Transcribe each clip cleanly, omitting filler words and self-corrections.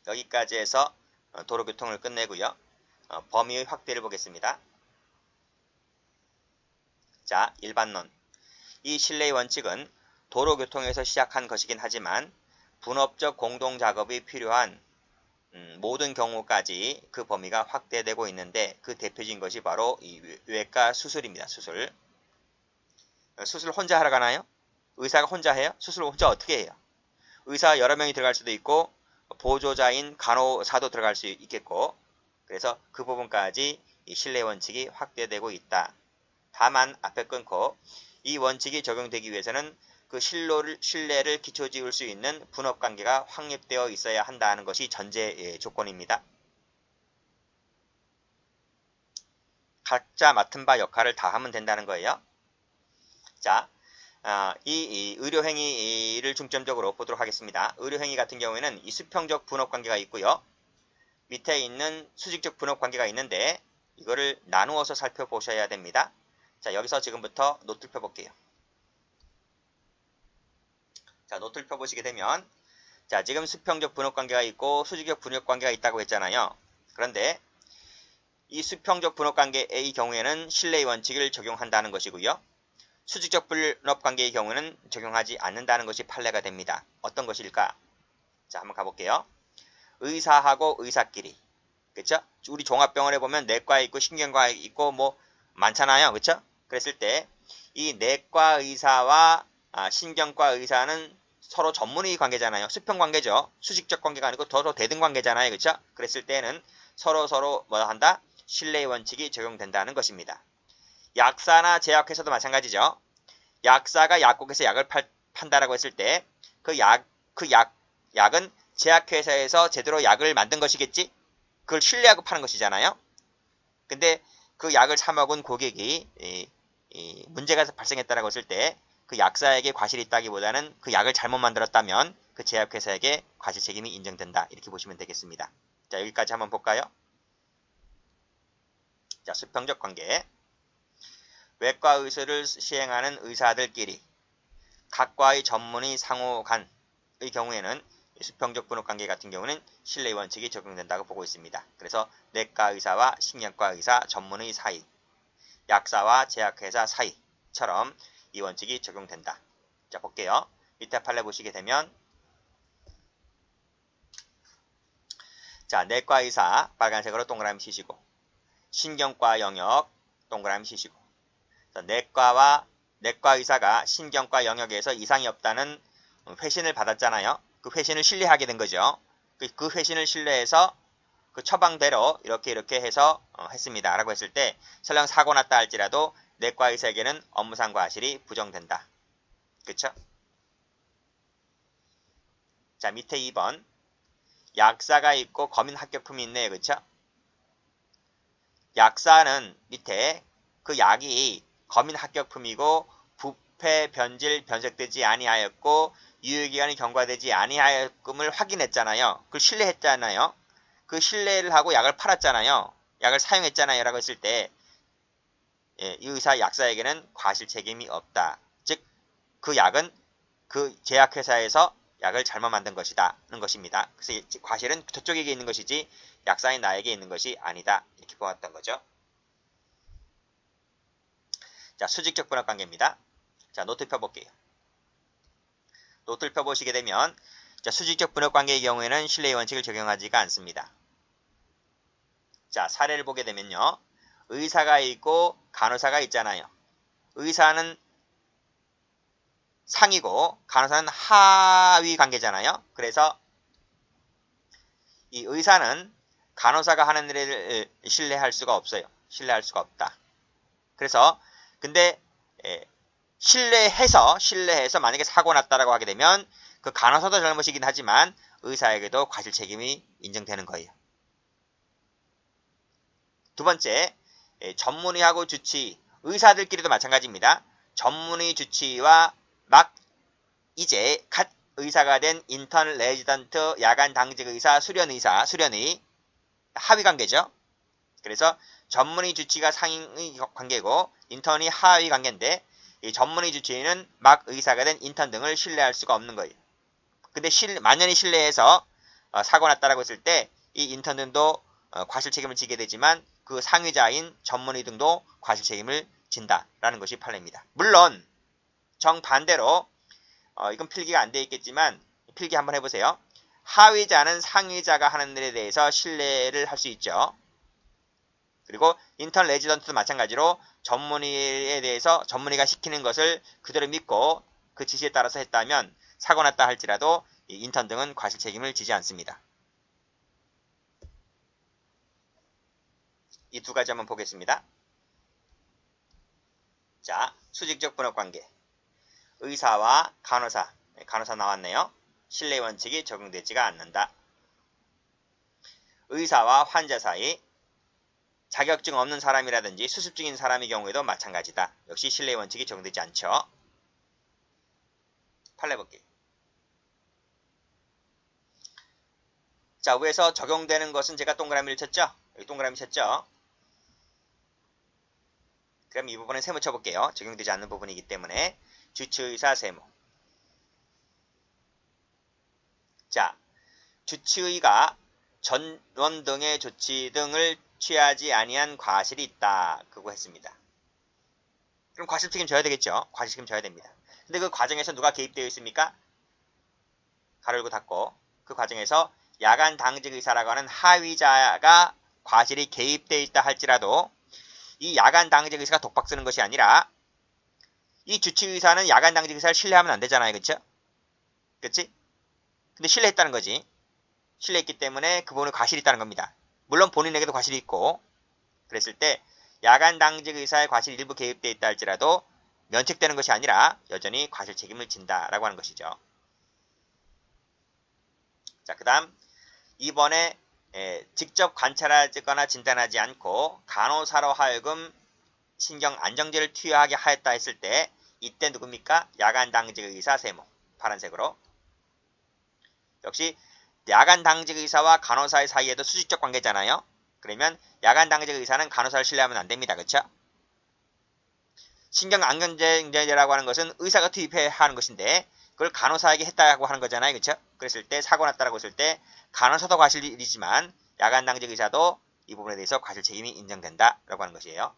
여기까지 해서 도로교통을 끝내고요. 범위의 확대를 보겠습니다. 자, 일반론. 이 신뢰의 원칙은 도로교통에서 시작한 것이긴 하지만 분업적 공동작업이 필요한 모든 경우까지 그 범위가 확대되고 있는데 그 대표적인 것이 바로 이 외과 수술입니다. 수술. 수술 혼자 하러 가나요? 의사가 혼자 해요? 수술 혼자 어떻게 해요? 의사 여러 명이 들어갈 수도 있고 보조자인 간호사도 들어갈 수 있겠고, 그래서 그 부분까지 이 신뢰 원칙이 확대되고 있다. 다만 앞에 끊고 이 원칙이 적용되기 위해서는 그 신뢰를 기초 지을 수 있는 분업관계가 확립되어 있어야 한다는 것이 전제 조건입니다. 각자 맡은 바 역할을 다 하면 된다는 거예요. 자, 이 의료행위를 중점적으로 보도록 하겠습니다. 의료행위 같은 경우에는 이 수평적 분업관계가 있고요. 밑에 있는 수직적 분업관계가 있는데 이거를 나누어서 살펴보셔야 됩니다. 자, 여기서 지금부터 노트를 펴볼게요. 자, 노트를 펴보시게 되면, 자, 지금 수평적 분업관계가 있고 수직적 분업관계가 있다고 했잖아요. 그런데 이 수평적 분업관계의 경우에는 신뢰의 원칙을 적용한다는 것이고요. 수직적 분업관계의 경우는 적용하지 않는다는 것이 판례가 됩니다. 어떤 것일까? 자, 한번 가볼게요. 의사하고 의사끼리, 그쵸? 우리 종합병원에 보면 내과 있고 신경과 있고 뭐 많잖아요, 그쵸? 그랬을 때 이 내과 의사와 신경과 의사는 서로 전문의 관계잖아요. 수평 관계죠. 수직적 관계가 아니고 서로 대등 관계잖아요, 그쵸? 그랬을 때는 서로 뭐 한다? 신뢰의 원칙이 적용된다는 것입니다. 약사나 제약회사도 마찬가지죠. 약사가 약국에서 약을 판다라고 했을 때 그 약은 제약회사에서 제대로 약을 만든 것이겠지? 그걸 신뢰하고 파는 것이잖아요. 근데 그 약을 사 먹은 고객이 문제가 발생했다라고 했을 때 그 약사에게 과실이 있다기보다는 그 약을 잘못 만들었다면 그 제약회사에게 과실 책임이 인정된다. 이렇게 보시면 되겠습니다. 자, 여기까지 한번 볼까요? 자, 수평적 관계. 외과 의술을 시행하는 의사들끼리 각과의 전문의 상호 간의 경우에는 수평적 분업관계 같은 경우는 신뢰의 원칙이 적용된다고 보고 있습니다. 그래서 내과 의사와 신경과 의사 전문의 사이, 약사와 제약회사 사이처럼 이 원칙이 적용된다. 자, 볼게요. 밑에 판례 보시게 되면, 자, 내과 의사 빨간색으로 동그라미 치시고, 신경과 영역 동그라미 치시고, 내과 의사가 신경과 영역에서 이상이 없다는 회신을 받았잖아요. 그 회신을 신뢰하게 된 거죠. 그 회신을 신뢰해서 그 처방대로 이렇게 해서 했습니다. 라고 했을 때 설령 사고 났다 할지라도 내과 의사에게는 업무상 과실이 부정된다. 그쵸? 자, 밑에 2번. 약사가 있고 검인 합격품이 있네요. 그쵸? 약사는 밑에 그 약이 검인 합격품이고 부패, 변질, 변색되지 아니하였고 유효기간이 경과되지 아니하였음을 확인했잖아요. 그걸 신뢰했잖아요. 그 신뢰를 하고 약을 팔았잖아요. 약을 사용했잖아요. 라고 했을 때 이 의사 약사에게는 과실 책임이 없다. 즉 그 약은 그 제약회사에서 약을 잘못 만든 것이다는 것입니다. 그래서 과실은 저쪽에게 있는 것이지 약사인 나에게 있는 것이 아니다. 이렇게 보았던 거죠. 자, 수직적 분업관계입니다. 자, 노트 펴볼게요. 노트를 펴보시게 되면, 자, 수직적 분업관계의 경우에는 신뢰의 원칙을 적용하지가 않습니다. 자, 사례를 보게 되면요. 의사가 있고 간호사가 있잖아요. 의사는 상이고 간호사는 하위 관계잖아요. 그래서 이 의사는 간호사가 하는 일을 신뢰할 수가 없어요. 신뢰할 수가 없다. 그래서 근데 신뢰해서 만약에 사고 났다라고 하게 되면 그 간호사도 잘못이긴 하지만 의사에게도 과실 책임이 인정되는 거예요. 두 번째, 전문의하고 주치, 의사들끼리도 마찬가지입니다. 전문의 주치와 막 이제 갓 의사가 된 인턴 레지던트, 야간 당직 의사, 수련의 하위 관계죠. 그래서 전문의 주치가 상위 관계고 인턴이 하위 관계인데 이 전문의 주치의는 막 의사가 된 인턴 등을 신뢰할 수가 없는 거예요. 근데 만연히 신뢰해서 사고 났다라고 했을 때 이 인턴 등도 과실 책임을 지게 되지만 그 상위자인 전문의 등도 과실 책임을 진다라는 것이 판례입니다. 물론 정반대로 이건 필기가 안 돼 있겠지만 필기 한번 해보세요. 하위자는 상위자가 하는 일에 대해서 신뢰를 할 수 있죠. 그리고 인턴 레지던트도 마찬가지로 전문의에 대해서 전문의가 시키는 것을 그대로 믿고 그 지시에 따라서 했다면 사고 났다 할지라도 인턴 등은 과실 책임을 지지 않습니다. 이 두 가지 한번 보겠습니다. 자, 수직적 분업관계. 의사와 간호사 나왔네요. 신뢰 원칙이 적용되지가 않는다. 의사와 환자 사이 자격증 없는 사람이라든지 수습 중인 사람의 경우에도 마찬가지다. 역시 신뢰 원칙이 적용되지 않죠. 판례 볼게요. 자, 위에서 적용되는 것은 제가 동그라미를 쳤죠? 여기 동그라미 쳤죠? 그럼 이 부분은 세모 쳐볼게요. 적용되지 않는 부분이기 때문에 주치의사 세모. 자, 주치의가 전원 등의 조치 등을 취하지 아니한 과실이 있다. 그거 했습니다. 그럼 과실 책임 져야 되겠죠? 과실 책임 져야 됩니다. 근데 그 과정에서 누가 개입되어 있습니까? 가로 열고 닫고 그 과정에서 야간 당직 의사라고 하는 하위자가 과실이 개입되어 있다 할지라도 이 야간 당직 의사가 독박 쓰는 것이 아니라 이 주치의사는 야간 당직 의사를 신뢰하면 안 되잖아요. 그쵸? 그치? 근데 신뢰했다는 거지. 신뢰했기 때문에 그분은 과실이 있다는 겁니다. 물론 본인에게도 과실이 있고 그랬을 때 야간 당직 의사의 과실이 일부 개입되어 있다 할지라도 면책되는 것이 아니라 여전히 과실 책임을 진다라고 하는 것이죠. 자, 그 다음 이번에 직접 관찰하거나 진단하지 않고 간호사로 하여금 신경 안정제를 투여하게 하였다 했을 때 이때 누굽니까? 야간 당직 의사 세모 파란색으로. 역시 야간 당직 의사와 간호사의 사이에도 수직적 관계잖아요. 그러면 야간 당직 의사는 간호사를 신뢰하면 안 됩니다. 그렇죠? 신경 안정제라고 하는 것은 의사가 투입해야 하는 것인데 그걸 간호사에게 했다고 하는 거잖아요. 그렇죠? 그랬을 때 사고 났다라고 했을 때 간호사도 과실이지만 야간 당직 의사도 이 부분에 대해서 과실 책임이 인정된다라고 하는 것이에요.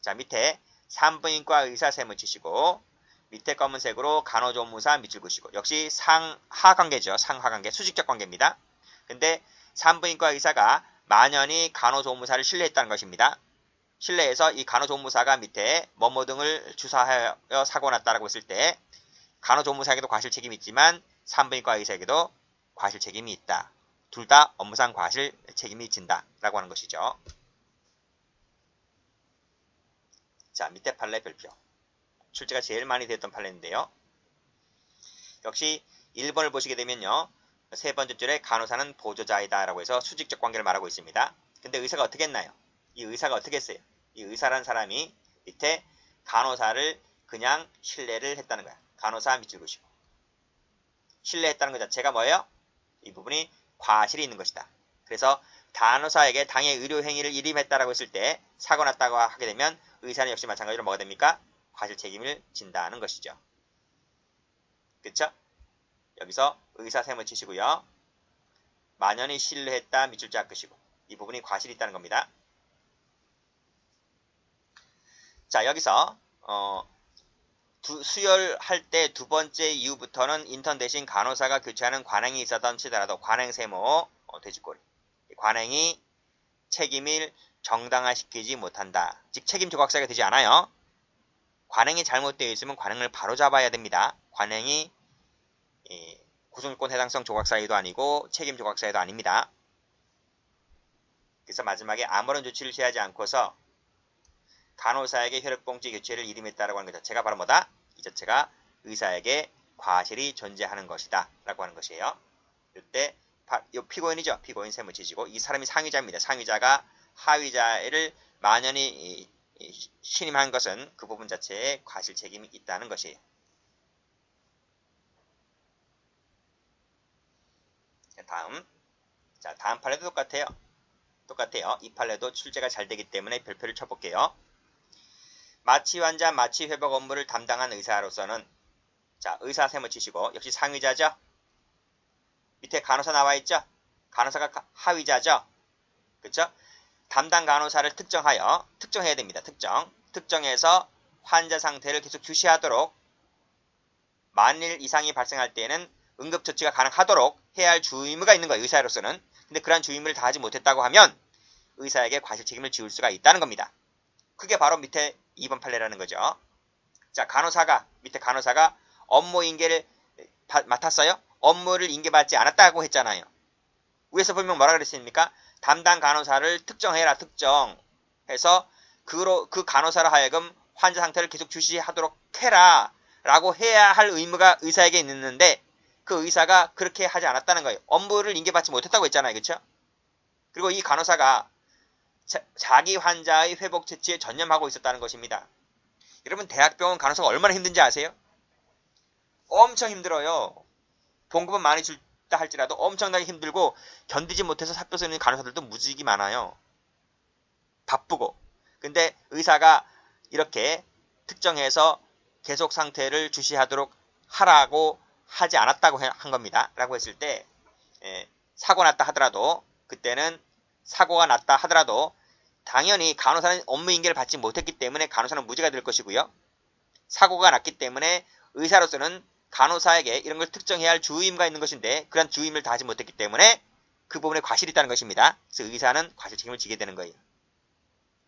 자, 밑에 산부인과 의사 세모 치시고 밑에 검은색으로 간호조무사 밑줄 그시고 역시 상하 관계죠. 상하 관계, 수직적 관계입니다. 근데 산부인과 의사가 만연히 간호조무사를 신뢰했다는 것입니다. 신뢰해서 이 간호조무사가 밑에 뭐뭐 등을 주사하여 사고 났다라고 했을 때 간호조무사에게도 과실 책임이 있지만 산부인과 의사에게도 과실 책임이 있다. 둘 다 업무상 과실 책임이 진다라고 하는 것이죠. 자, 밑에 판례 별표. 출제가 제일 많이 됐던 판례인데요. 역시 1번을 보시게 되면요. 세 번째 줄에 간호사는 보조자이다 라고 해서 수직적 관계를 말하고 있습니다. 근데 의사가 어떻게 했나요? 이 의사가 어떻게 했어요? 이 의사라는 사람이 밑에 간호사를 그냥 신뢰를 했다는 거야. 간호사 밑줄 그시고. 신뢰했다는 것 자체가 뭐예요? 이 부분이 과실이 있는 것이다. 그래서 간호사에게 당의 의료행위를 일임했다라고 했을 때 사고 났다고 하게 되면 의사는 역시 마찬가지로 뭐가 됩니까? 과실 책임을 진다는 것이죠. 그쵸? 여기서 의사 세모 치시고요. 만연히 신뢰했다 밑줄자 끄시고 이 부분이 과실이 있다는 겁니다. 자, 여기서 수혈할 때 두 번째 이후부터는 인턴 대신 간호사가 교체하는 관행이 있었던 치더라도 관행 세모 돼지꼬리 관행이 책임을 정당화시키지 못한다. 즉 책임 조각사가 되지 않아요. 관행이 잘못되어 있으면 관행을 바로잡아야 됩니다. 관행이 구성권 해당성 조각사유도 아니고 책임 조각사유도 아닙니다. 그래서 마지막에 아무런 조치를 취하지 않고서 간호사에게 혈액봉지 교체를 일임했다라고 하는 것 자체가 바로 뭐다? 이 자체가 의사에게 과실이 존재하는 것이다 라고 하는 것이에요. 이때 이 피고인이죠. 피고인 세모 치시고 이 사람이 상위자입니다. 상위자가 하위자를 만연히 신임한 것은 그 부분 자체에 과실 책임이 있다는 것이에요. 다음 판례도 똑같아요. 이 판례도 출제가 잘 되기 때문에 별표를 쳐볼게요. 마취 환자 마취 회복 업무를 담당한 의사로서는 자, 의사 세모 치시고 역시 상위자죠. 밑에 간호사 나와 있죠? 간호사가 하위자죠? 그쵸? 담당 간호사를 특정해야 됩니다. 특정해서 환자 상태를 계속 주시하도록 만일 이상이 발생할 때에는 응급처치가 가능하도록 해야 할 주의무가 있는 거예요. 의사로서는. 근데 그러한 주의무를 다하지 못했다고 하면 의사에게 과실 책임을 지울 수가 있다는 겁니다. 그게 바로 밑에 2번 판례라는 거죠. 자, 밑에 간호사가 업무 인계를 맡았어요? 업무를 인계받지 않았다고 했잖아요. 위에서 보면 뭐라 그랬습니까? 담당 간호사를 특정해라. 특정해서 그 간호사로 하여금 환자 상태를 계속 주시하도록 해라 라고 해야 할 의무가 의사에게 있는데 그 의사가 그렇게 하지 않았다는 거예요. 업무를 인계받지 못했다고 했잖아요. 그렇죠? 그리고 이 간호사가 자기 환자의 회복 처치에 전념하고 있었다는 것입니다. 여러분, 대학병원 간호사가 얼마나 힘든지 아세요? 엄청 힘들어요. 봉급은 많이 줄다 할지라도 엄청나게 힘들고 견디지 못해서 사표 쓰는 간호사들도 무지개 많아요. 바쁘고. 근데 의사가 이렇게 특정해서 계속 상태를 주시하도록 하라고 하지 않았다고 한 겁니다. 라고 했을 때 사고 났다 하더라도 그때는 사고가 났다 하더라도 당연히 간호사는 업무 인계를 받지 못했기 때문에 간호사는 무죄가 될 것이고요. 사고가 났기 때문에 의사로서는 간호사에게 이런 걸 특정해야 할 주의무가 있는 것인데 그런 주의무를 다하지 못했기 때문에 그 부분에 과실이 있다는 것입니다. 그래서 의사는 과실 책임을 지게 되는 거예요.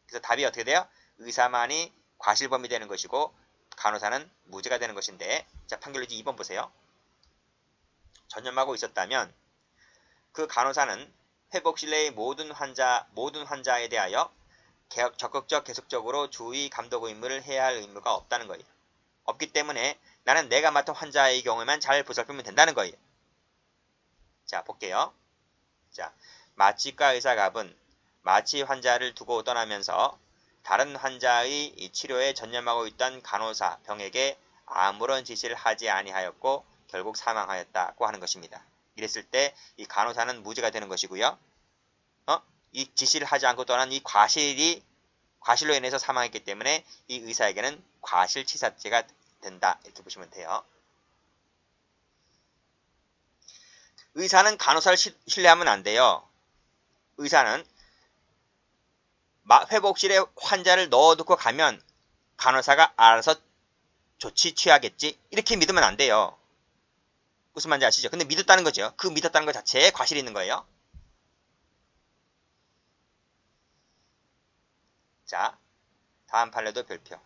그래서 답이 어떻게 돼요? 의사만이 과실범이 되는 것이고 간호사는 무죄가 되는 것인데, 자, 판결유지 2번 보세요. 전념하고 있었다면 그 간호사는 회복실 내의 모든 환자에 대하여 적극적 계속적으로 주의 감독 의무를 해야 할 의무가 없다는 거예요. 없기 때문에 나는 내가 맡은 환자의 경우에만 잘 보살피면 된다는 거예요. 자, 볼게요. 자, 마취과 의사갑은 마취 환자를 두고 떠나면서 다른 환자의 치료에 전념하고 있던 간호사 병에게 아무런 지시를 하지 아니하였고 결국 사망하였다고 하는 것입니다. 이랬을 때 이 간호사는 무죄가 되는 것이고요. 이 지시를 하지 않고 떠난 이 과실로 인해서 사망했기 때문에 이 의사에게는 과실치사죄가 된다. 이렇게 보시면 돼요. 의사는 간호사를 신뢰하면 안 돼요. 의사는 회복실에 환자를 넣어두고 가면 간호사가 알아서 조치 취하겠지. 이렇게 믿으면 안 돼요. 무슨 말인지 아시죠? 근데 믿었다는 거죠. 그 믿었다는 것 자체에 과실이 있는 거예요. 자, 다음 판례도 별표.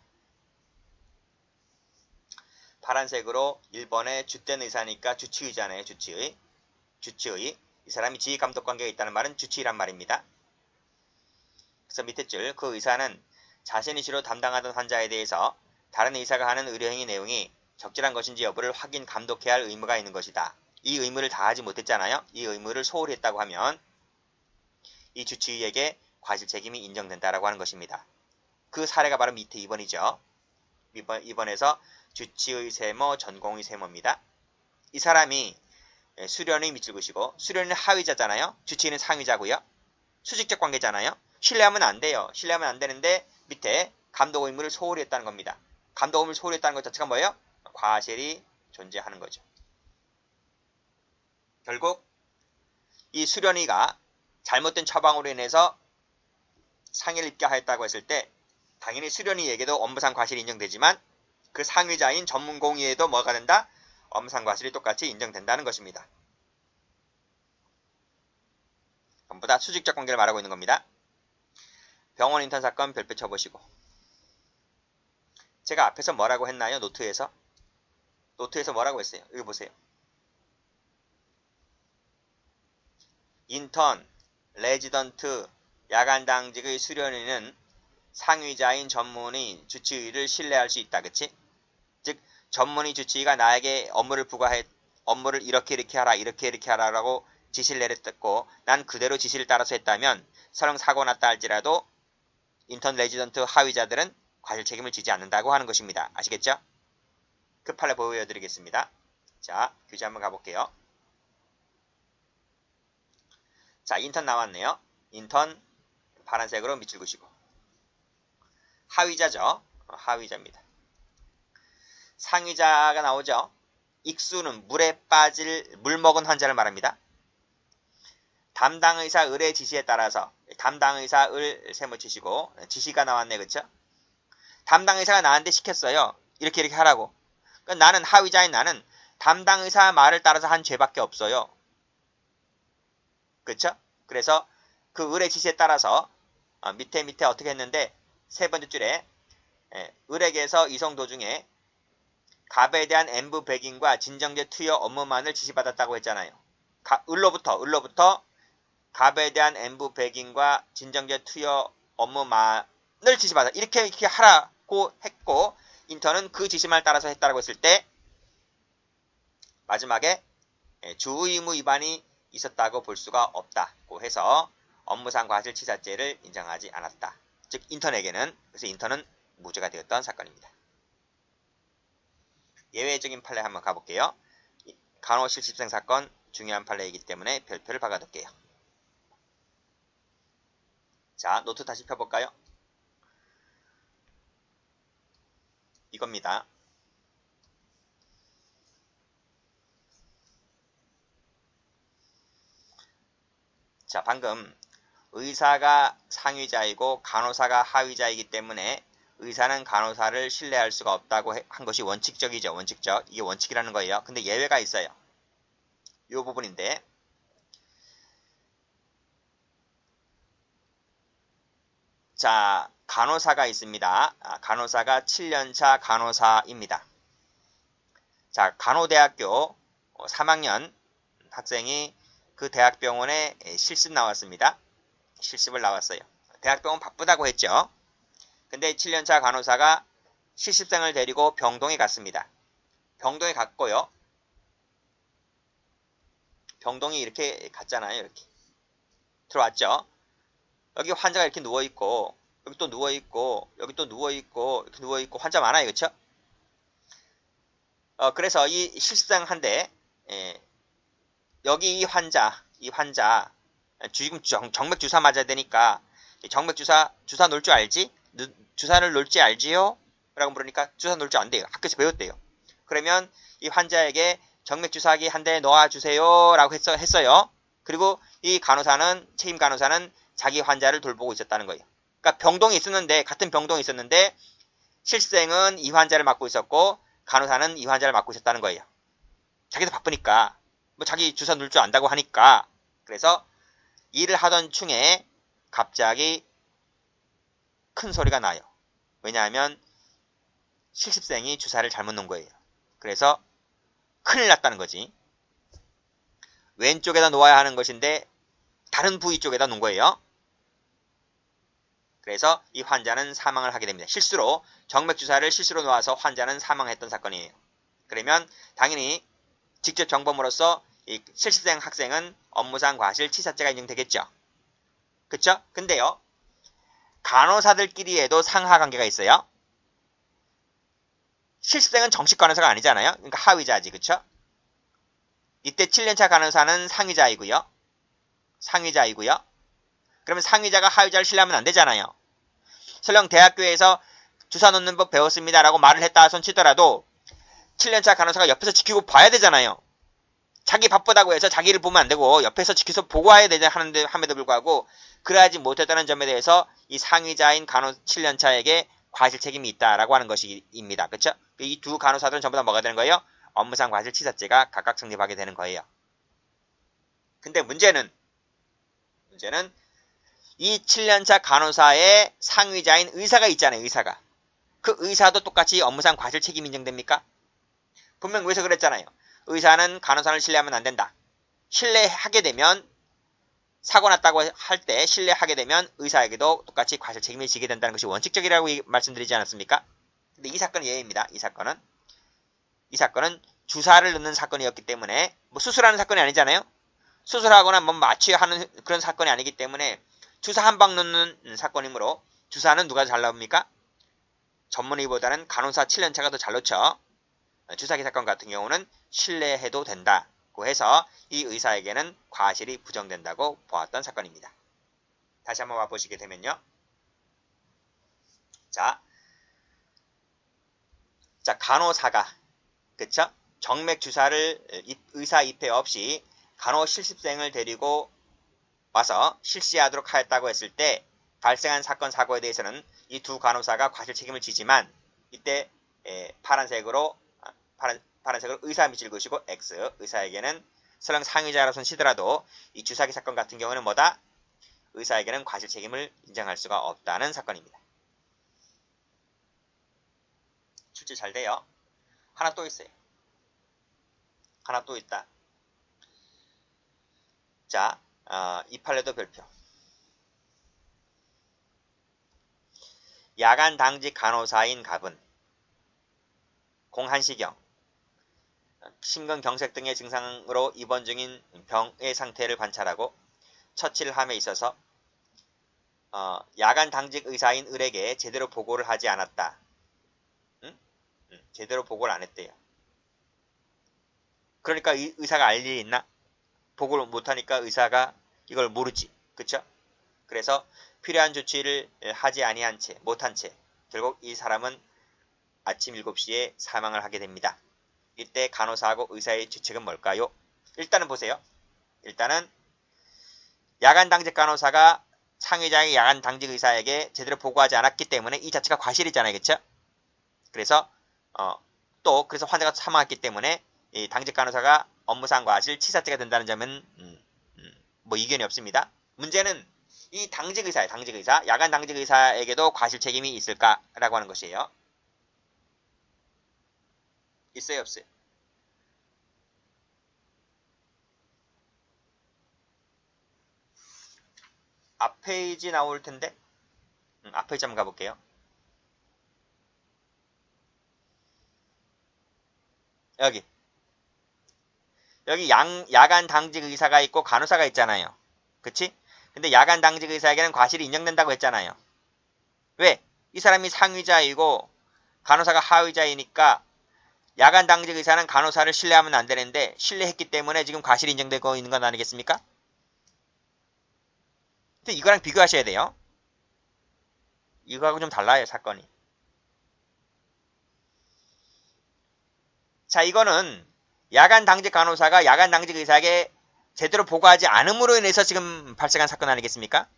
파란색으로 1번에 주된 의사니까 주치의잖아요. 주치의. 이 사람이 지휘감독 관계가 있다는 말은 주치의란 말입니다. 그래서 밑에 줄, 그 의사는 자신이 주로 담당하던 환자에 대해서 다른 의사가 하는 의료행위 내용이 적절한 것인지 여부를 확인 감독해야 할 의무가 있는 것이다. 이 의무를 다하지 못했잖아요. 이 의무를 소홀히 했다고 하면 이 주치의에게 과실 책임이 인정된다라고 하는 것입니다. 그 사례가 바로 밑에 2번이죠. 2번에서 주치의 세모, 전공의 세모입니다. 이 사람이 수련의 밑줄 그시고 수련은 하위자잖아요. 주치의는 상위자고요. 수직적 관계잖아요. 신뢰하면 안 돼요. 신뢰하면 안 되는데 밑에 감독 의무를 소홀히 했다는 겁니다. 감독 의무를 소홀히 했다는 것 자체가 뭐예요? 과실이 존재하는 거죠. 결국 이 수련의가 잘못된 처방으로 인해서 상해를 입게 하였다고 했을 때 당연히 수련의에게도 업무상 과실이 인정되지만 그 상위자인 전문공의에도 뭐가 된다? 업무상 과실이 똑같이 인정된다는 것입니다. 전부 다 수직적 관계를 말하고 있는 겁니다. 병원 인턴 사건 별표 쳐보시고, 제가 앞에서 뭐라고 했나요? 노트에서 뭐라고 했어요? 여기 보세요. 인턴, 레지던트, 야간 당직의 수련의는 상위자인 전문의, 주치의를 신뢰할 수 있다. 그치? 즉 전문의, 주치의가 나에게 업무를 이렇게 하라, 이렇게 하라라고 지시를 내렸고 난 그대로 지시를 따라서 했다면 설령 사고 났다 할지라도 인턴, 레지던트, 하위자들은 과실 책임을 지지 않는다고 하는 것입니다. 아시겠죠? 그 판례 보여드리겠습니다. 자, 교재 한번 가볼게요. 자, 인턴 나왔네요. 인턴 파란색으로 밑줄 그시고, 하위자죠. 하위자입니다. 상위자가 나오죠. 익수는 물에 빠질 물 먹은 환자를 말합니다. 담당 의사 을의 지시에 따라서 담당 의사 을 세모치시고 지시가 나왔네, 그쵸? 담당 의사가 나한테 시켰어요. 이렇게 하라고. 그러니까 나는 하위자인 나는 담당 의사 말을 따라서 한 죄밖에 없어요. 그쵸? 그래서 그 을의 지시에 따라서 밑에 어떻게 했는데 세 번째 줄에 을에게서 이송 도중에 갑에 대한 N부 백인과 진정제 투여 업무만을 지시받았다고 했잖아요. 을로부터 갑에 대한 N부 백인과 진정제 투여 업무만을 지시받아. 이렇게 하라고 했고 인턴은 그 지시만을 따라서 했다고 했을 때 마지막에 주의무 위반이 있었다고 볼 수가 없다고 해서 업무상 과실치사죄를 인정하지 않았다. 즉 인턴에게는 그래서 인턴은 무죄가 되었던 사건입니다. 예외적인 판례 한번 가볼게요. 간호실습생 사건 중요한 판례이기 때문에 별표를 박아둘게요. 자, 노트 다시 펴볼까요? 이겁니다. 자, 방금 의사가 상위자이고 간호사가 하위자이기 때문에 의사는 간호사를 신뢰할 수가 없다고 한 것이 원칙적이죠. 원칙적. 이게 원칙이라는 거예요. 근데 예외가 있어요. 이 부분인데 자, 간호사가 있습니다. 간호사가 7년차 간호사입니다. 자, 간호대학교 3학년 학생이 그 대학병원에 실습 나왔습니다. 실습을 나왔어요. 대학병원 바쁘다고 했죠. 근데 7년차 간호사가 실습생을 데리고 병동에 갔습니다. 병동에 갔고요. 병동이 이렇게 갔잖아요. 이렇게 들어왔죠. 여기 환자가 이렇게 누워있고 여기 또 누워있고 여기 또 누워있고 이렇게 누워있고 환자 많아요. 그렇죠? 그래서 이 실습생한테 여기 이 환자 지금 정맥 주사 맞아야 되니까 정맥 주사 놓을 줄 알지? 주사를 놓을 줄 알지요? 라고 물으니까 주사 놓을 줄 안 돼요. 학교에서 배웠대요. 그러면 이 환자에게 정맥 주사기 한 대 놓아주세요 라고 했어요. 그리고 이 책임 간호사는 자기 환자를 돌보고 있었다는 거예요. 그러니까 병동에 있었는데 같은 병동에 있었는데 실생은 이 환자를 맡고 있었고 간호사는 이 환자를 맡고 있었다는 거예요. 자기도 바쁘니까 뭐 자기 주사 놓을 줄 안다고 하니까 그래서 일을 하던 중에 갑자기 큰 소리가 나요. 왜냐하면 실습생이 주사를 잘못 놓은 거예요. 그래서 큰일 났다는 거지. 왼쪽에다 놓아야 하는 것인데 다른 부위 쪽에다 놓은 거예요. 그래서 이 환자는 사망을 하게 됩니다. 실수로 정맥주사를 실수로 놓아서 환자는 사망했던 사건이에요. 그러면 당연히 직접 정범으로서 이 실습생 학생은 업무상 과실치사죄가 인정되겠죠. 그쵸? 근데요. 간호사들끼리에도 상하관계가 있어요. 실습생은 정식 간호사가 아니잖아요. 그러니까 하위자지. 그쵸? 이때 7년차 간호사는 상위자이고요. 그러면 상위자가 하위자를 신뢰하면 안 되잖아요. 설령 대학교에서 주사 놓는 법 배웠습니다 라고 말을 했다 손 치더라도 7년차 간호사가 옆에서 지키고 봐야 되잖아요. 자기 바쁘다고 해서 자기를 보면 안 되고 옆에서 지켜서 보고 와야 되자 함에도 불구하고 그러하지 못했다는 점에 대해서 이 상위자인 간호 7년차에게 과실 책임이 있다라고 하는 것입니다. 그렇죠? 이 두 간호사들은 전부 다 뭐가 되는 거예요? 업무상 과실치사죄가 각각 성립하게 되는 거예요. 근데 문제는 이 7년차 간호사의 상위자인 의사가 있잖아요. 의사가. 그 의사도 똑같이 업무상 과실 책임 인정됩니까? 분명 의사 그랬잖아요. 의사는 간호사를 신뢰하면 안 된다. 신뢰하게 되면 사고 났다고 할 때 신뢰하게 되면 의사에게도 똑같이 과실 책임이 지게 된다는 것이 원칙적이라고 말씀드리지 않았습니까? 근데 이 사건은 예외입니다. 이 사건은 주사를 넣는 사건이었기 때문에 뭐 수술하는 사건이 아니잖아요. 수술하거나 뭐 마취하는 그런 사건이 아니기 때문에 주사 한 방 넣는 사건이므로 주사는 누가 잘 나옵니까? 전문의보다는 간호사 7년차가 더 잘 놓죠. 주사기 사건 같은 경우는 신뢰해도 된다고 해서 이 의사에게는 과실이 부정된다고 보았던 사건입니다. 다시 한번 와보시게 되면요. 자 간호사가 그쵸? 정맥 주사를 의사 입회 없이 간호실습생을 데리고 와서 실시하도록 하였다고 했을 때 발생한 사건 사고에 대해서는 이 두 간호사가 과실 책임을 지지만 이때 파란색으로 의사 밑줄 그으시고 X 의사에게는 설령 상위자라선 치더라도 이 주사기 사건 같은 경우는 뭐다? 의사에게는 과실 책임을 인정할 수가 없다는 사건입니다. 출제 잘 돼요. 하나 또 있어요. 하나 또 있다. 자, 이 판례도 별표. 야간 당직 간호사인 갑은 공한시경, 심근경색 등의 증상으로 입원 중인 병의 상태를 관찰하고 처치를 함에 있어서 야간 당직 의사인 을에게 제대로 보고를 하지 않았다. 제대로 보고를 안 했대요. 그러니까 의사가 알 일이 있나? 보고를 못하니까 의사가 이걸 모르지. 그쵸? 그래서 필요한 조치를 하지 아니한 채, 못한 채 결국 이 사람은 아침 7시에 사망을 하게 됩니다. 이때 간호사하고 의사의 죄책은 뭘까요? 일단은 보세요. 일단은 야간 당직 간호사가 상위자의 야간 당직 의사에게 제대로 보고하지 않았기 때문에 이 자체가 과실이잖아요. 그쵸? 그래서 그래서 환자가 사망했기 때문에 이 당직 간호사가 업무상 과실 치사죄가 된다는 점은 뭐 이견이 없습니다. 문제는 이 당직 의사예요. 당직 의사. 야간 당직 의사에게도 과실 책임이 있을까라고 하는 것이에요. 있어요, 없어요? 앞 페이지 나올 텐데. 앞 페이지 한번 가볼게요. 여기 야간 당직 의사가 있고 간호사가 있잖아요. 그치? 근데 야간 당직 의사에게는 과실이 인정된다고 했잖아요. 왜? 이 사람이 상위자이고 간호사가 하위자이니까 야간 당직 의사는 간호사를 신뢰하면 안 되는데 신뢰했기 때문에 지금 과실이 인정되고 있는 건 아니겠습니까? 근데 이거랑 비교하셔야 돼요. 이거하고 좀 달라요, 사건이. 자, 이거는 야간 당직 간호사가 야간 당직 의사에게 제대로 보고하지 않음으로 인해서 지금 발생한 사건 아니겠습니까?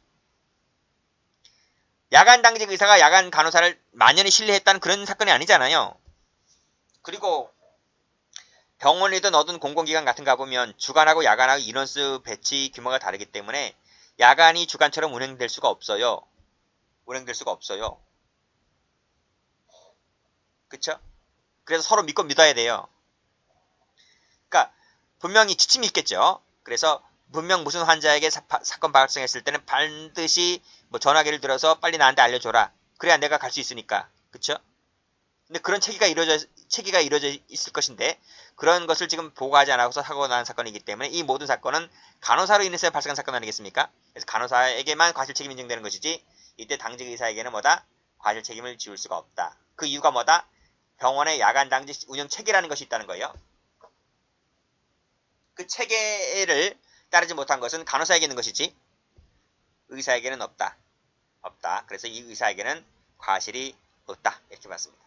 야간 당직 의사가 야간 간호사를 만연히 신뢰했다는 그런 사건이 아니잖아요. 그리고 병원이든 어떤 공공기관 같은 가 보면 주간하고 야간하고 인원수 배치 규모가 다르기 때문에 야간이 주간처럼 운행될 수가 없어요. 운행될 수가 없어요. 그쵸? 그래서 서로 믿고 믿어야 돼요. 그러니까 분명히 지침이 있겠죠. 그래서 분명 무슨 환자에게 사건 발생했을 때는 반드시 뭐 전화기를 들어서 빨리 나한테 알려줘라. 그래야 내가 갈 수 있으니까. 그쵸? 근데 그런 체계가 이루어져 있을 것인데 그런 것을 지금 보고하지 않아서 사고가 난 사건이기 때문에 이 모든 사건은 간호사로 인해서 발생한 사건 아니겠습니까? 그래서 간호사에게만 과실 책임이 인정되는 것이지 이때 당직 의사에게는 뭐다? 과실 책임을 지울 수가 없다. 그 이유가 뭐다? 병원의 야간 당직 운영 체계라는 것이 있다는 거예요. 그 체계를 따르지 못한 것은 간호사에게 있는 것이지 의사에게는 없다. 없다. 그래서 이 의사에게는 과실이 없다. 이렇게 봤습니다.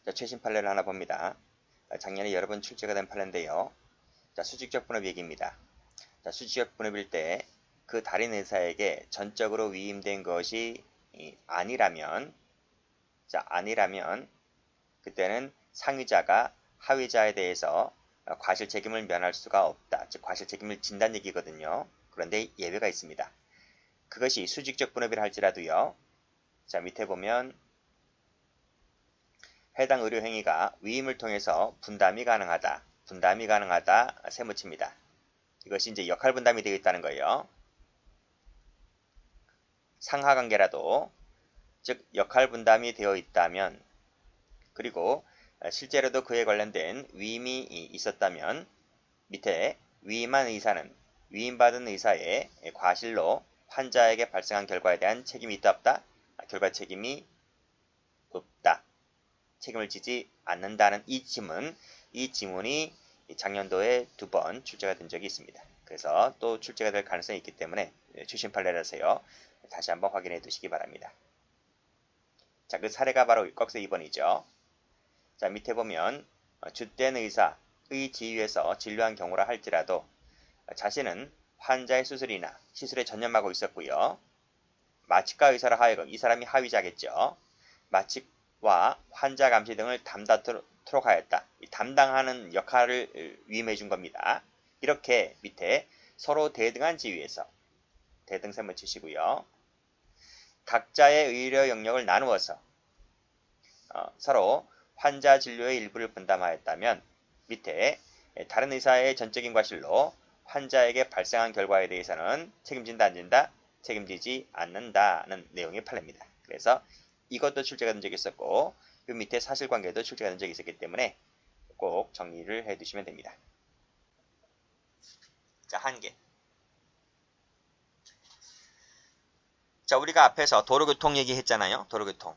자, 최신 판례를 하나 봅니다. 작년에 여러 번 출제가 된 판례인데요. 자, 수직적 분업 얘기입니다. 자, 수직적 분업일 때 그 달인 의사에게 전적으로 위임된 것이 아니라면 그때는 상위자가 하위자에 대해서 과실 책임을 면할 수가 없다. 즉 과실 책임을 진다는 얘기거든요. 그런데 예외가 있습니다. 그것이 수직적 분업이라 할지라도요. 자, 밑에 보면 해당 의료행위가 위임을 통해서 분담이 가능하다. 세무칩니다. 이것이 이제 역할 분담이 되어 있다는 거예요. 상하관계라도 즉 역할 분담이 되어 있다면 그리고 실제로도 그에 관련된 위임이 있었다면 밑에 위임한 의사는 위임받은 의사의 과실로 환자에게 발생한 결과에 대한 책임이 있다 없다? 결과 책임이 없다. 책임을 지지 않는다는 이 지문이 작년도에 2번 출제가 된 적이 있습니다. 그래서 또 출제가 될 가능성이 있기 때문에 최신 판례라서요. 다시 한번 확인해 두시기 바랍니다. 자, 그 사례가 바로 꺽쇠 2번이죠. 자, 밑에 보면 주된 의사의 지휘에서 진료한 경우라 할지라도 자신은 환자의 수술이나 시술에 전념하고 있었고요. 마취과 의사라 하여금 이 사람이 하위자겠죠. 마취와 환자 감시 등을 담당토록 하였다. 담당하는 역할을 위임해 준 겁니다. 이렇게 밑에 서로 대등한 지위에서 대등셈을 치시고요. 각자의 의료 영역을 나누어서 서로 환자 진료의 일부를 분담하였다면 밑에 다른 의사의 전적인 과실로 환자에게 발생한 결과에 대해서는 책임진다 안 진다? 책임지지 않는다는 내용의 판례입니다. 그래서 이것도 출제가 된 적이 있었고 이 밑에 사실관계도 출제가 된 적이 있었기 때문에 꼭 정리를 해두시면 됩니다. 자, 한계. 자, 우리가 앞에서 도로교통 얘기했잖아요. 도로교통.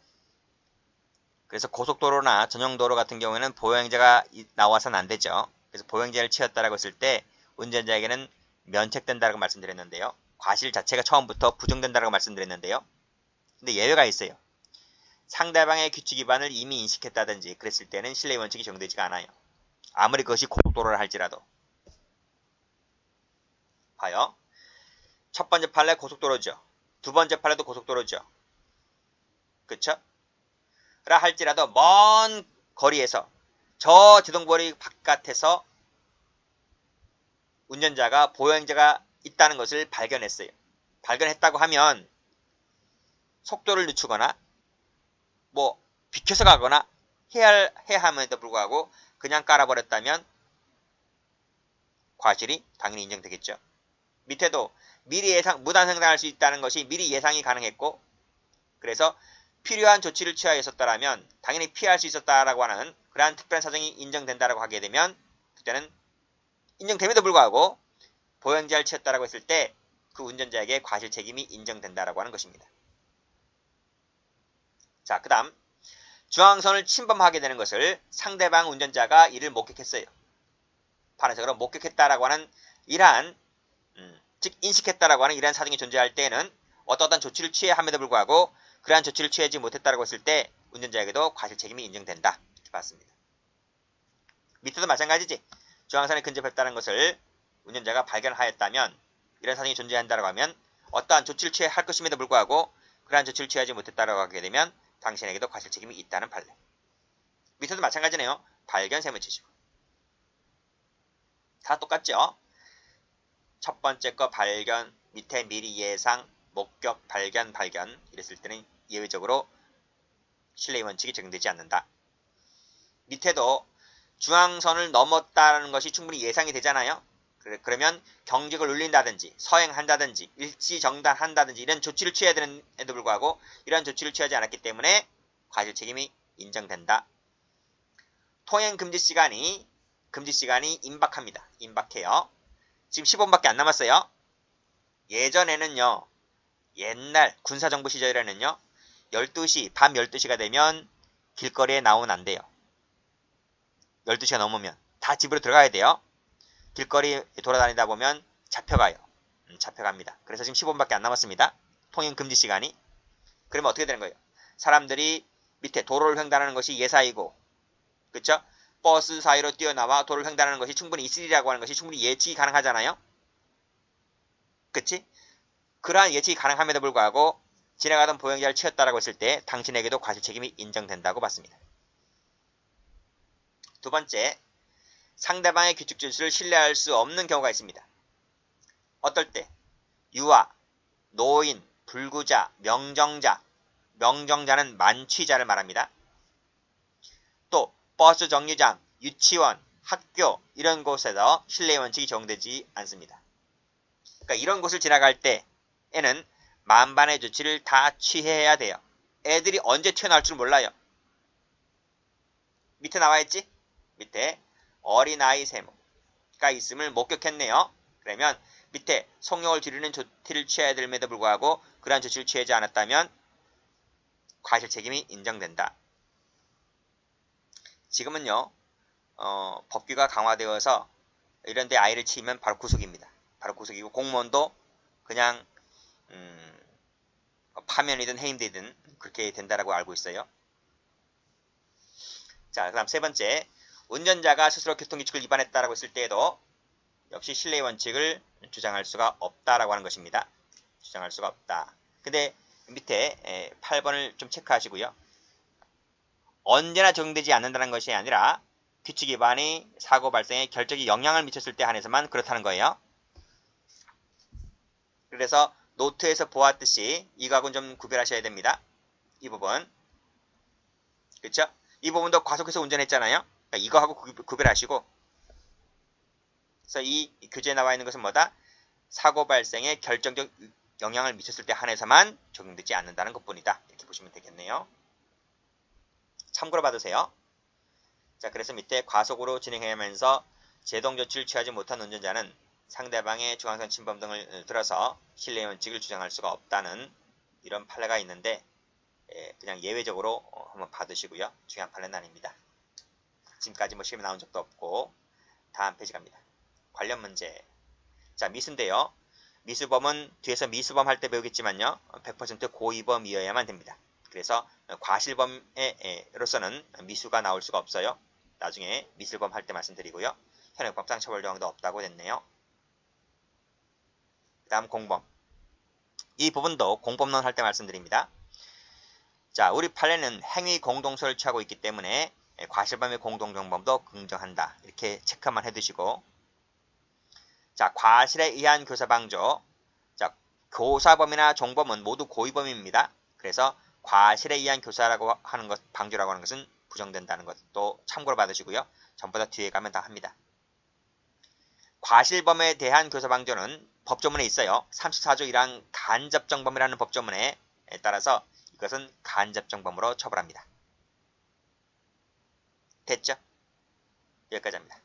그래서 고속도로나 전용도로 같은 경우에는 보행자가 나와서는 안 되죠. 그래서 보행자를 치였다라고 했을 때 운전자에게는 면책된다라고 말씀드렸는데요. 과실 자체가 처음부터 부정된다라고 말씀드렸는데요. 근데 예외가 있어요. 상대방의 규칙 위반을 이미 인식했다든지 그랬을 때는 신뢰 원칙이 적용되지가 않아요. 아무리 그것이 고속도로를 할지라도. 봐요. 첫 번째 판례 고속도로죠. 두 번째 판례도 고속도로죠. 그쵸? 라 할지라도 먼 거리에서 저 제동거리 바깥에서 운전자가 보행자가 있다는 것을 발견했어요. 발견했다고 하면 속도를 늦추거나 뭐 비켜서 가거나 해야 함에도 불구하고 그냥 깔아버렸다면 과실이 당연히 인정되겠죠. 밑에도 미리 예상, 무단횡단할 수 있다는 것이 미리 예상이 가능했고 그래서 필요한 조치를 취하여 있었다라면 당연히 피할 수 있었다라고 하는 그러한 특별한 사정이 인정된다라고 하게 되면 그때는 인정됨에도 불구하고 보행자를 치였다라고 했을 때 그 운전자에게 과실 책임이 인정된다라고 하는 것입니다. 자, 그 다음 중앙선을 침범하게 되는 것을 상대방 운전자가 이를 목격했어요. 반해석으로 목격했다라고 하는 이러한 즉 인식했다라고 하는 이러한 사정이 존재할 때에는 어떠한 조치를 취해야 함에도 불구하고 그러한 조치를 취하지 못했다라고 했을 때 운전자에게도 과실 책임이 인정된다. 이렇게 봤습니다. 밑에도 마찬가지지. 중앙선에 근접했다는 것을 운전자가 발견하였다면 이런 사정이 존재한다고 하면 어떠한 조치를 취해야 할 것임에도 불구하고 그러한 조치를 취하지 못했다라고 하게 되면 당신에게도 과실 책임이 있다는 판례. 밑에도 마찬가지네요. 발견 세무 치시고. 다 똑같죠? 첫 번째 거 발견, 밑에 미리 예상, 목격, 발견 이랬을 때는 예외적으로 신뢰 원칙이 적용되지 않는다. 밑에도 중앙선을 넘었다는 것이 충분히 예상이 되잖아요. 그러면 경직을 울린다든지 서행한다든지 일시정단한다든지 이런 조치를 취해야 되는데도 불구하고 이러한 조치를 취하지 않았기 때문에 과실 책임이 인정된다. 통행 금지 시간이 임박합니다. 임박해요. 지금 10분밖에 안 남았어요. 예전에는요. 옛날 군사정부 시절에는요. 12시, 밤 12시가 되면 길거리에 나오면 안 돼요. 12시가 넘으면 다 집으로 들어가야 돼요. 길거리 돌아다니다 보면 잡혀가요. 잡혀갑니다. 그래서 지금 10분밖에 안 남았습니다. 통행 금지 시간이. 그러면 어떻게 되는 거예요? 사람들이 밑에 도로를 횡단하는 것이 예사이고 그쵸? 버스 사이로 뛰어나와 도로를 횡단하는 것이 충분히 있으리라고 하는 것이 충분히 예측이 가능하잖아요. 그치? 그러한 예측이 가능함에도 불구하고 지나가던 보행자를 치였다라고 했을 때 당신에게도 과실 책임이 인정된다고 봤습니다. 두 번째, 상대방의 규칙 준수를 신뢰할 수 없는 경우가 있습니다. 어떨 때? 유아, 노인, 불구자, 명정자는 만취자를 말합니다. 또 버스 정류장, 유치원, 학교 이런 곳에서 신뢰 원칙이 적용되지 않습니다. 그러니까 이런 곳을 지나갈 때에는 만반의 조치를 다 취해야 돼요. 애들이 언제 튀어나올 줄 몰라요. 밑에 나와있지? 밑에 어린아이 세무가 있음을 목격했네요. 그러면 밑에 성령을 기르는 조치를 취해야 됨에도 불구하고 그러한 조치를 취하지 않았다면 과실 책임이 인정된다. 지금은요. 법규가 강화되어서 이런 데 아이를 치면 바로 구속입니다. 바로 구속이고 공무원도 그냥 파면이든 해임되든 그렇게 된다라고 알고 있어요. 자, 그 다음 세 번째. 운전자가 스스로 교통규칙을 위반했다라고 했을 때에도 역시 신뢰의 원칙을 주장할 수가 없다라고 하는 것입니다. 주장할 수가 없다. 근데 밑에 8번을 좀 체크하시고요. 언제나 적용되지 않는다는 것이 아니라 규칙 위반이 사고 발생에 결정적 영향을 미쳤을 때 한해서만 그렇다는 거예요. 그래서 노트에서 보았듯이 이거하고는 좀 구별하셔야 됩니다. 이 부분. 그렇죠? 이 부분도 과속해서 운전했잖아요. 그러니까 이거하고 구별하시고. 그래서 이 교재에 나와 있는 것은 뭐다? 사고 발생에 결정적 영향을 미쳤을 때 한해서만 적용되지 않는다는 것뿐이다. 이렇게 보시면 되겠네요. 참고로 받으세요. 자, 그래서 밑에 과속으로 진행하면서 제동조치를 취하지 못한 운전자는 상대방의 중앙선 침범 등을 들어서 신뢰의 원칙을 주장할 수가 없다는 이런 판례가 있는데 그냥 예외적으로 한번 받으시고요. 중요한 판례는 아닙니다. 지금까지 뭐 시험에 나온 적도 없고. 다음 페이지 갑니다. 관련 문제. 자, 미수인데요. 미수범은 뒤에서 미수범 할 때 배우겠지만요. 100% 고의범이어야만 됩니다. 그래서 과실범으로서는 미수가 나올 수가 없어요. 나중에 미술범 할 때 말씀드리고요. 현행법상 처벌 조항도 없다고 됐네요. 그 다음 공범. 이 부분도 공범론 할 때 말씀드립니다. 자, 우리 판례는 행위 공동소를 취하고 있기 때문에 과실범의 공동정범도 긍정한다. 이렇게 체크만 해두시고. 자, 과실에 의한 교사방조. 자, 교사범이나 종범은 모두 고의범입니다. 그래서 과실에 의한 교사라고 하는 것, 방조라고 하는 것은 부정된다는 것도 참고로 받으시고요. 전부 다 뒤에 가면 다 합니다. 과실범에 대한 교사방조는 법조문에 있어요. 34조 1항 간접정범이라는 법조문에 따라서 이것은 간접정범으로 처벌합니다. 됐죠? 여기까지 합니다.